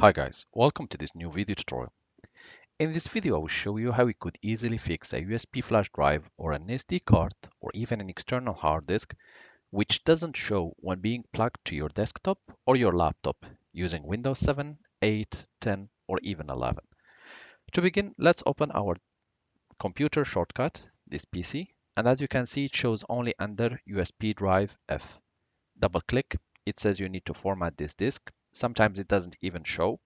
Hi guys, welcome to this new video tutorial. In this video I will show you how we could easily fix a USB flash drive or an SD card or even an external hard disk which doesn't show when being plugged to your desktop or your laptop using Windows 7, 8, 10 or even 11. To begin, let's open our computer shortcut, this PC, and as you can see it shows only under USB drive F. Double click, it says you need to format this disk. Sometimes it doesn't even show.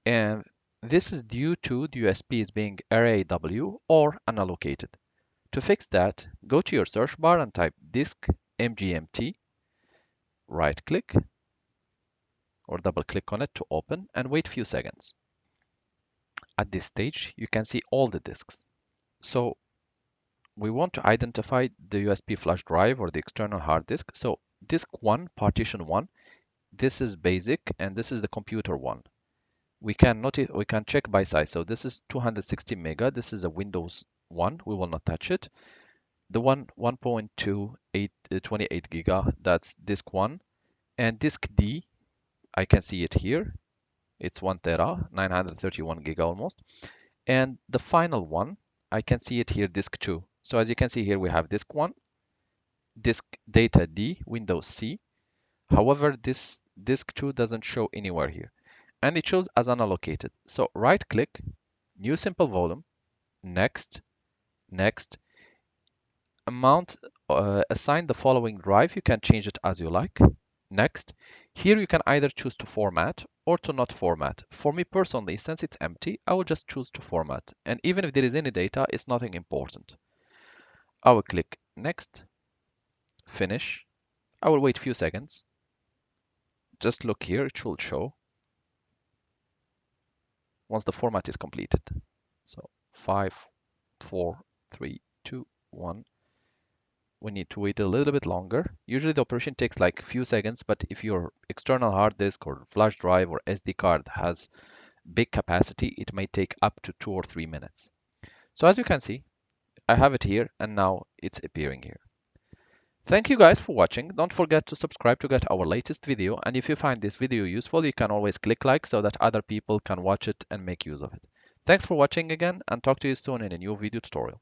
And this is due to the USBs being RAW or unallocated. To fix that, go to your search bar and type disk mgmt, right click or double click on it to open and wait a few seconds. At this stage, you can see all the disks. So we want to identify the USB flash drive or the external hard disk. So disk 1, partition 1, this is basic and this is the computer one. We can check by size. So this is 260 mega. This is a Windows 1. We will not touch it. The 1.28 giga, that's disk 1. And disk D, I can see it here. It's 1 tera, 931 giga almost. And the final one, I can see it here, disk 2. So as you can see here, we have disk 1, disk data D, Windows C. However, this disk 2 doesn't show anywhere here. And it shows as unallocated. So right click, new simple volume, next, next, assign the following drive. You can change it as you like. Next, here you can either choose to format or to not format. For me personally, since it's empty, I will just choose to format. And even if there is any data, it's nothing important. I will click next, finish. I will wait a few seconds. Just look here, it should show once the format is completed. So 5, 4, 3, 2, 1. We need to wait a little bit longer. Usually the operation takes like a few seconds, but if your external hard disk or flash drive or SD card has big capacity, it may take up to 2 or 3 minutes. So as you can see, I have it here and now it's appearing here. Thank you guys for watching. Don't forget to subscribe to get our latest video. And if you find this video useful, you can always click like so that other people can watch it and make use of it. Thanks for watching again and talk to you soon in a new video tutorial.